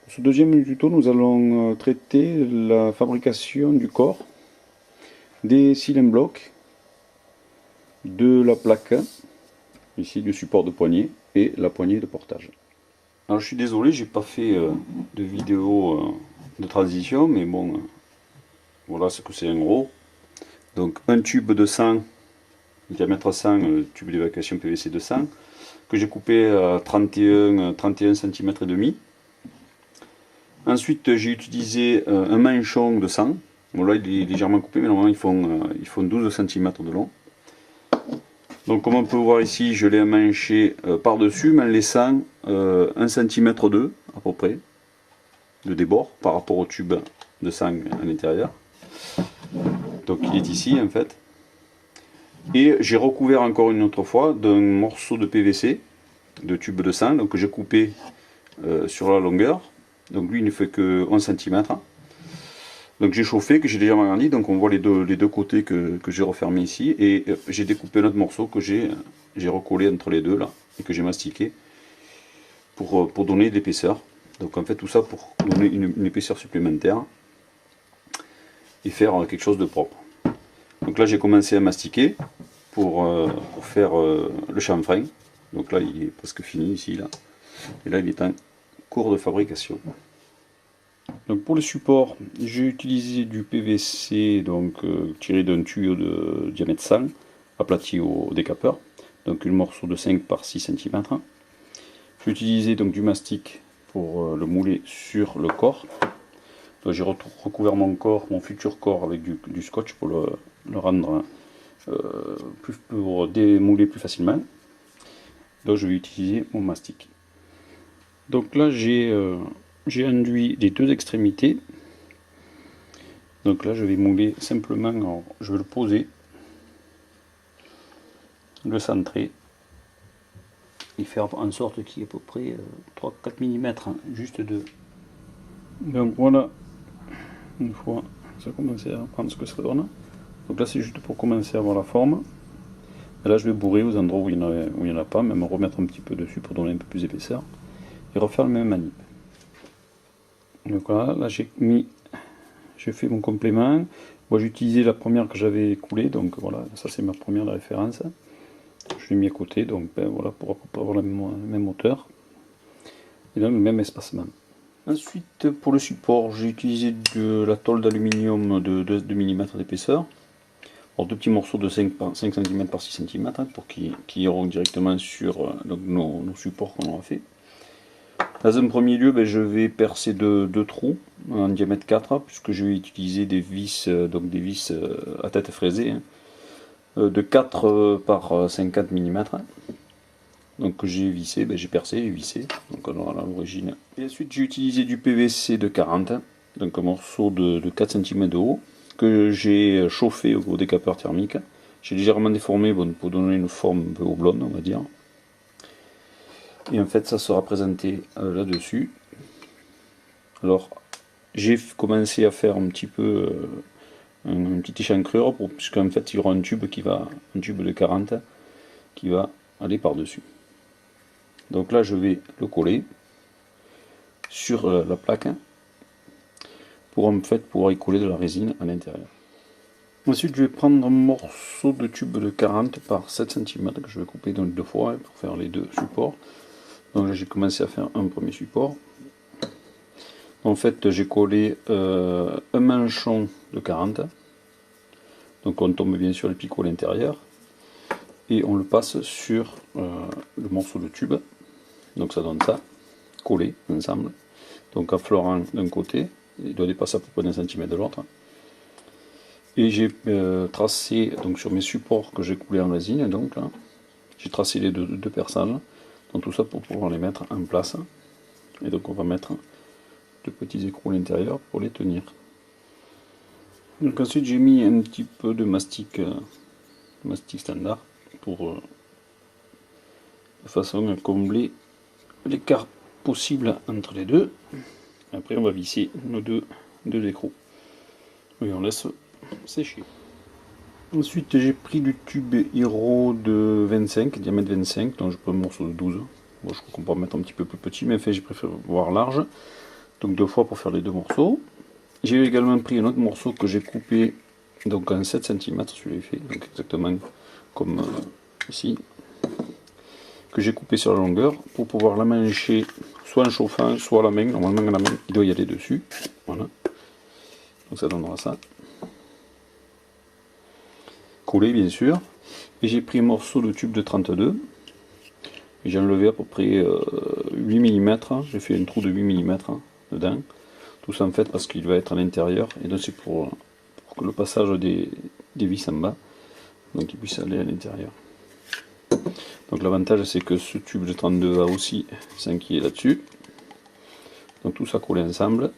Pour ce deuxième tuto, nous allons traiter la fabrication du corps, des cylindres blocs, de la plaque, ici du support de poignée, et la poignée de portage. Alors je suis désolé, j'ai pas fait de vidéo de transition, mais bon, voilà ce que c'est en gros. Donc un tube de 100, diamètre 100, tube d'évacuation PVC de 100, que j'ai coupé à 31 cm et demi. Ensuite, j'ai utilisé un manchon de 100. Bon, là, il est légèrement coupé, mais normalement, ils font 12 cm de long. Donc, comme on peut voir ici, je l'ai manché par-dessus, mais en laissant 1 cm 2 à peu près de débord par rapport au tube de 100 à l'intérieur. Donc, il est ici en fait. Et j'ai recouvert encore une autre fois d'un morceau de PVC, de tube de 100, donc que j'ai coupé sur la longueur. Donc lui il ne fait que 11 cm. Donc j'ai chauffé, que j'ai déjà agrandi, donc on voit les deux côtés que j'ai refermés ici. Et j'ai découpé un autre morceau que j'ai recollé entre les deux là, et que j'ai mastiqué pour donner de l'épaisseur. Donc en fait tout ça pour donner une épaisseur supplémentaire et faire quelque chose de propre. Donc là j'ai commencé à mastiquer pour faire le chanfrein. Donc là il est presque fini ici là. Et là il est en cours de fabrication. Donc pour le support, j'ai utilisé du PVC donc, tiré d'un tuyau de diamètre 100, aplati au décapeur, donc un morceau de 5 par 6 cm. J'ai utilisé donc du mastic pour le mouler sur le corps. J'ai recouvert mon corps, mon futur corps avec du scotch pour le rendre pour démouler plus facilement. Donc je vais utiliser mon mastic. Donc là j'ai enduit les deux extrémités. Donc là je vais mouler simplement, je vais le poser, le centrer et faire en sorte qu'il y ait à peu près 3-4 mm juste de. Donc voilà, une fois ça a commencé à prendre ce que ça donne. Donc là c'est juste pour commencer à avoir la forme. Et là je vais bourrer aux endroits où il n'y en a pas, même remettre un petit peu dessus pour donner un peu plus d'épaisseur. Et refaire le même manip. Donc voilà, là j'ai fait mon complément. Moi j'ai utilisé la première que j'avais coulée, donc voilà, ça c'est ma première de référence. Je l'ai mis à côté, donc ben, voilà, pour avoir la même hauteur et là le même espacement. Ensuite pour le support, j'ai utilisé de la tôle d'aluminium de 2 mm d'épaisseur. Deux petits morceaux de 5 cm par 6 cm pour qu'ils iront directement sur donc nos supports qu'on aura fait. Dans un premier lieu, ben, je vais percer deux trous en diamètre 4, puisque je vais utiliser des vis, donc des vis à tête fraisée, hein, de 4 par 50 mm. Donc j'ai vissé, ben, j'ai percé et vissé, donc on aura l'origine. Et ensuite j'ai utilisé du PVC de 40, donc un morceau de 4 cm de haut, que j'ai chauffé au décapeur thermique. J'ai légèrement déformé pour donner une forme un peu oblongue, on va dire. Et en fait ça sera présenté là-dessus. Alors j'ai commencé à faire un petit peu une petite échancrure puisqu'en fait il y aura un tube de 40 qui va aller par dessus. Donc là je vais le coller sur la plaque pour en fait pouvoir y coller de la résine à l'intérieur. Ensuite je vais prendre un morceau de tube de 40 par 7 cm que je vais couper donc deux fois pour faire les deux supports. Donc là j'ai commencé à faire un premier support. En fait j'ai collé un manchon de 40, donc on tombe bien sûr les picots à l'intérieur et on le passe sur le morceau de tube, donc ça donne ça, collé ensemble, donc affleurant d'un côté, il doit dépasser à peu près d'un centimètre de l'autre. Et j'ai tracé donc sur mes supports que j'ai coulé en résine, donc là j'ai tracé les deux perçages, donc tout ça pour pouvoir les mettre en place. Et donc on va mettre de petits écrous à l'intérieur pour les tenir. Donc ensuite j'ai mis un petit peu de mastic standard pour de façon à combler l'écart possible entre les deux. Après on va visser nos deux écrous et on laisse sécher. Ensuite j'ai pris du tube Hero de 25, diamètre 25, donc je prends un morceau de 12. Bon, je crois qu'on peut en mettre un petit peu plus petit, mais en fait j'ai préféré voir large. Donc 2 fois pour faire les 2 morceaux. J'ai également pris un autre morceau que j'ai coupé donc en 7 cm, celui-là fait donc exactement comme ici, que j'ai coupé sur la longueur pour pouvoir la mancher soit en chauffant, soit à la main. Normalement à la main il doit y aller dessus. Voilà. Donc ça donnera ça. Collé bien sûr. Et j'ai pris un morceau de tube de 32. Et j'ai enlevé à peu près 8 mm. J'ai fait un trou de 8 mm dedans. Tout ça en fait parce qu'il va être à l'intérieur. Et donc c'est pour que le passage des vis en bas, donc il puisse aller à l'intérieur. Donc l'avantage c'est que ce tube de 32 va aussi s'enquiller là-dessus. Donc tout ça collé ensemble.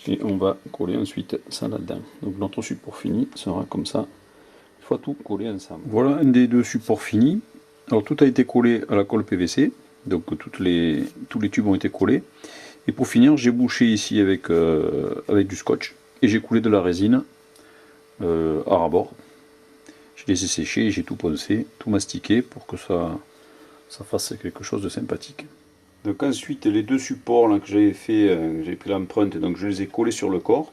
Et on va coller ensuite ça là-dedans. Donc notre support fini sera comme ça. Il faut tout coller ensemble. Voilà un des 2 supports finis. Alors tout a été collé à la colle PVC. Donc tous les tubes ont été collés. Et pour finir, j'ai bouché ici avec du scotch. Et j'ai coulé de la résine à ras-bord. Je les ai séchés, j'ai tout poncé, tout mastiqué pour que ça fasse quelque chose de sympathique. Donc ensuite, les 2 supports là, que j'avais fait, j'ai pris l'empreinte et donc je les ai collés sur le corps.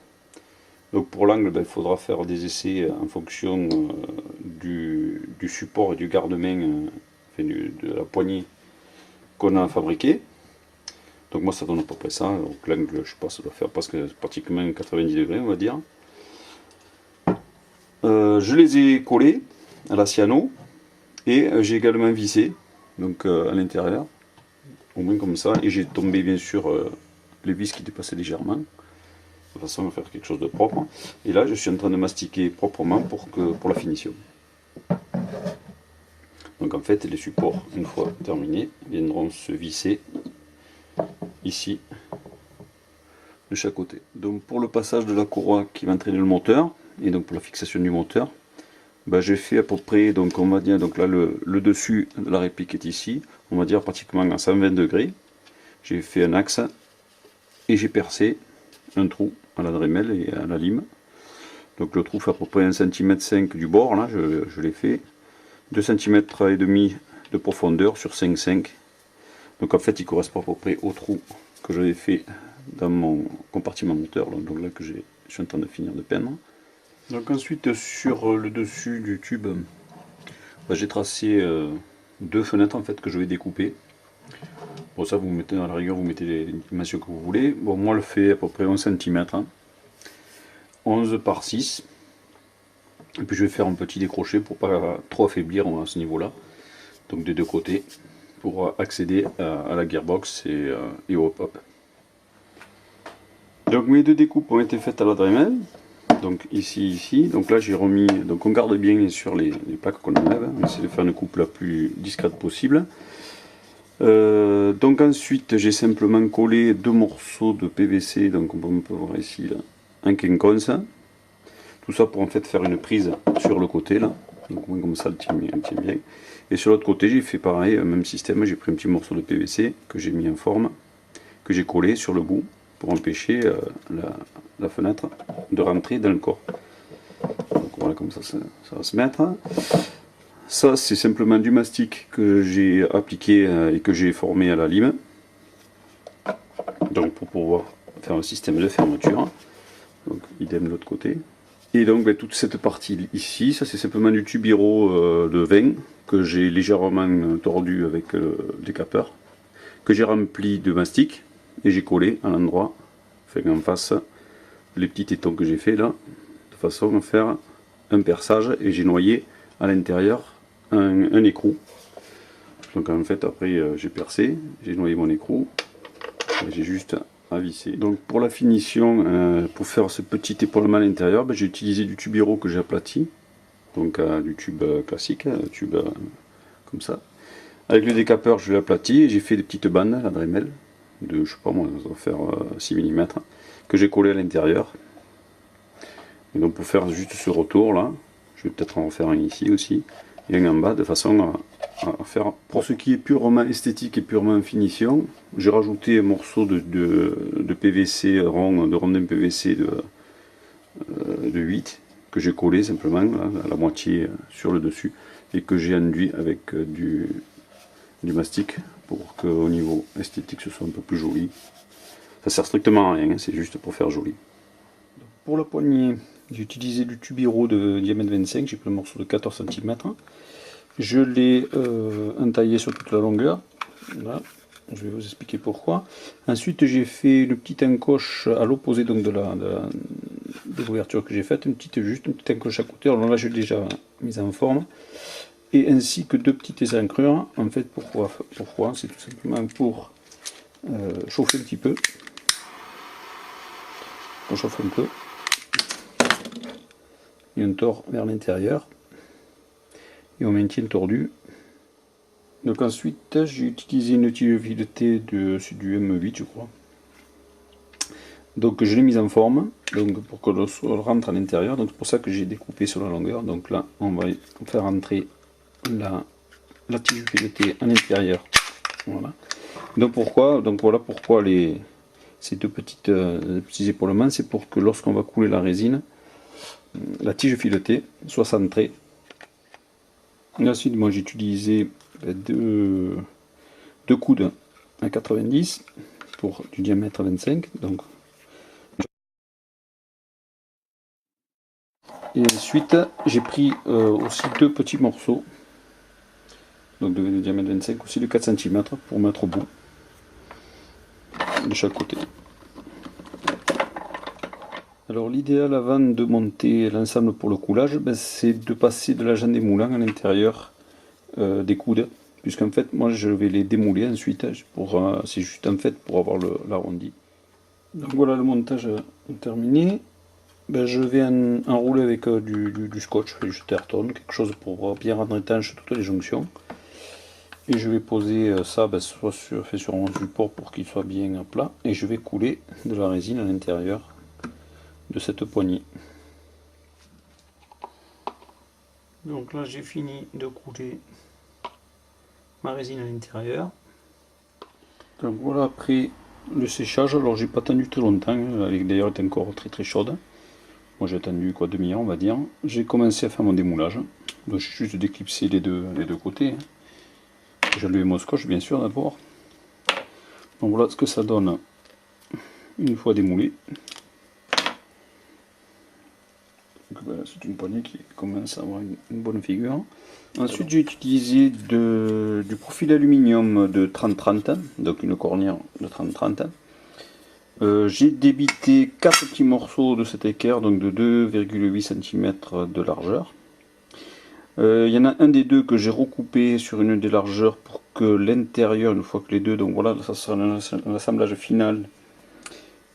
Donc pour l'angle, il faudra faire des essais en fonction du support et du garde-main, de la poignée qu'on a fabriqué. Donc moi ça donne à peu près ça. Donc l'angle, je sais pas, ça doit faire pratiquement 90 degrés on va dire. Je les ai collés à la cyano et j'ai également vissé donc à l'intérieur, au moins comme ça, et j'ai tombé bien sûr les vis qui dépassaient légèrement de façon à faire quelque chose de propre. Et là je suis en train de mastiquer proprement pour la finition. Donc en fait les supports, une fois terminés, viendront se visser ici de chaque côté. Donc pour le passage de la courroie qui va entraîner le moteur et donc pour la fixation du moteur, j'ai fait à peu près, donc on va dire, donc là le dessus de la réplique est ici, on va dire pratiquement à 120 degrés. J'ai fait un axe et j'ai percé un trou à la Dremel et à la lime. Donc le trou fait à peu près 1,5 cm du bord, là je l'ai fait, 2,5 cm de profondeur sur 5,5. Donc en fait il correspond à peu près au trou que j'avais fait dans mon compartiment moteur, donc là que je suis en train de finir de peindre. Donc ensuite sur le dessus du tube, j'ai tracé 2 fenêtres en fait que je vais découper. Bon ça vous mettez à la rigueur, vous mettez les dimensions que vous voulez. Bon moi je le fais à peu près 11 cm, 11 par 6. Et puis je vais faire un petit décroché pour pas trop affaiblir à ce niveau là. Donc des 2 côtés pour accéder à la gearbox et au hop-up. Donc mes 2 découpes ont été faites à la Dremel. Donc ici. Donc là j'ai remis, donc on garde bien sur les plaques qu'on enlève, on essaie de faire une coupe la plus discrète possible. Donc ensuite j'ai simplement collé 2 morceaux de PVC, donc on peut voir ici là, un quinconce. Tout ça pour en fait faire une prise sur le côté là, donc comme ça elle tient bien. Et sur l'autre côté j'ai fait pareil, même système, j'ai pris un petit morceau de PVC que j'ai mis en forme, que j'ai collé sur le bout pour empêcher la fenêtre de rentrer dans le corps. Donc voilà, comme ça va se mettre. Ça c'est simplement du mastic que j'ai appliqué et que j'ai formé à la lime. Donc pour pouvoir faire un système de fermeture. Donc idem de l'autre côté. Et donc toute cette partie ici, ça c'est simplement du tubiro de 20 que j'ai légèrement tordu avec le décapeur, que j'ai rempli de mastic et j'ai collé à l'endroit, fait en face les petits tétons que j'ai fait là, de façon à faire un perçage, et j'ai noyé à l'intérieur un écrou. Donc en fait après j'ai percé, j'ai noyé mon écrou et j'ai juste à visser. Donc pour la finition, pour faire ce petit épaulement à l'intérieur, j'ai utilisé du tubiro que j'ai aplati, donc du tube classique, tube comme ça. Avec le décapeur je l'ai aplati et j'ai fait des petites bandes à la Dremel de, je sais pas moi, ça doit faire 6 mm, que j'ai collé à l'intérieur. Et donc pour faire juste ce retour là, je vais peut-être en refaire un ici aussi, et un en bas, de façon à faire. Pour ce qui est purement esthétique et purement finition, j'ai rajouté un morceau de PVC rond, de rondin PVC de 8, que j'ai collé simplement là, à la moitié sur le dessus, et que j'ai enduit avec du mastic pour qu'au niveau esthétique ce soit un peu plus joli. Ça sert strictement à rien, hein, c'est juste pour faire joli. Donc, pour la poignée, j'ai utilisé du tubiro de diamètre 25, j'ai pris le morceau de 14 cm. Je l'ai entaillé sur toute la longueur. Voilà. Je vais vous expliquer pourquoi. Ensuite, j'ai fait une petite encoche à l'opposé donc de l'ouverture que j'ai faite, juste une petite encoche à côté. Alors là, j'ai déjà mise en forme. Et ainsi que deux petites éncrures. En fait, pourquoi c'est tout simplement pour chauffer un petit peu. On chauffe un peu. Et on tord vers l'intérieur. Et on maintient tordu. Donc ensuite, j'ai utilisé une tige filetée c'est du M8, je crois. Donc je l'ai mise en forme, donc pour que le sol rentre à l'intérieur. Donc c'est pour ça que j'ai découpé sur la longueur. Donc là, on va faire entrer la tige filetée à l'intérieur. Voilà. Donc voilà pourquoi ces deux petits épaulements, c'est pour que lorsqu'on va couler la résine, la tige filetée soit centrée. Et ensuite, moi j'ai utilisé deux coudes à 90 pour du diamètre 25. Donc. Et ensuite, j'ai pris aussi deux petits morceaux, donc de diamètre 25, aussi de 4 cm pour mettre au bout de chaque côté. Alors l'idéal avant de monter l'ensemble pour le coulage, c'est de passer de la jante des moulins à l'intérieur des coudes, puisqu'en fait moi je vais les démouler ensuite, c'est juste en fait pour avoir l'arrondi. Donc voilà, le montage est terminé. Je vais enrouler avec du scotch, du Terton, quelque chose pour bien rendre étanche toutes les jonctions. Et je vais poser ça soit sur un support pour qu'il soit bien plat. Et je vais couler de la résine à l'intérieur de cette poignée. Donc là j'ai fini de couler ma résine à l'intérieur. Donc voilà, après le séchage, alors j'ai pas attendu très longtemps, d'ailleurs elle est encore très très chaude. Moi j'ai attendu quoi, demi-heure on va dire. J'ai commencé à faire mon démoulage. Donc j'ai juste déclipsé les deux côtés. J'ai enlevé mon scotch bien sûr d'abord. Donc voilà ce que ça donne une fois démoulé. C'est une poignée qui commence à avoir une bonne figure. Ensuite j'ai utilisé du profil aluminium de 30-30, donc une cornière de 30-30. J'ai débité 4 petits morceaux de cet équerre, donc de 2,8 cm de largeur. Il y en a un des deux que j'ai recoupé sur une des largeurs pour que l'intérieur, une fois que les deux, donc voilà, ça sera l'assemblage final.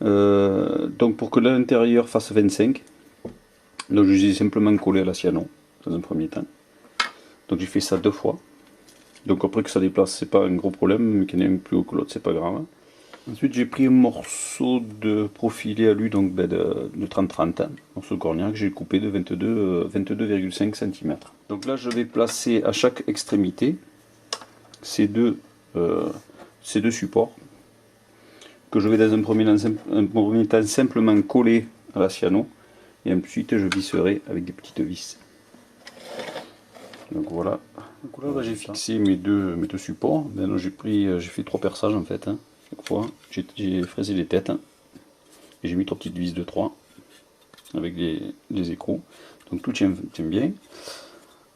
Donc pour que l'intérieur fasse 25. Donc je les ai simplement collé à la Ciano dans un premier temps. Donc j'ai fait ça 2 fois. Donc après que ça déplace, c'est pas un gros problème, mais qu'il y en ait un plus haut que l'autre, c'est pas grave. Ensuite j'ai pris un morceau de profilé alu donc de 30-30, morceau de cornière que j'ai coupé de 22,5 cm. Donc là je vais placer à chaque extrémité ces deux supports que je vais dans un premier temps simplement coller à la Ciano et ensuite je visserai avec des petites vis. Donc voilà. Donc là j'ai fixé mes deux supports. Maintenant j'ai fait 3 perçages en fait. Chaque fois, j'ai fraisé les têtes et j'ai mis 3 petites vis de 3 avec les écrous. Donc tout tient bien.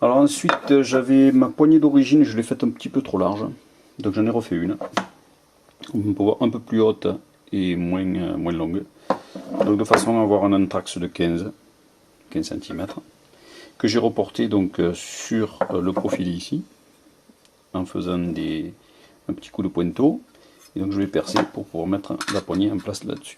Alors ensuite, j'avais ma poignée d'origine, je l'ai faite un petit peu trop large. Donc j'en ai refait une. On peut voir un peu plus haute et moins longue. Donc de façon à avoir un anthrax de 15 cm que j'ai reporté donc sur le profil ici en faisant un petit coup de pointeau. Et donc je vais percer pour pouvoir mettre la poignée en place là-dessus.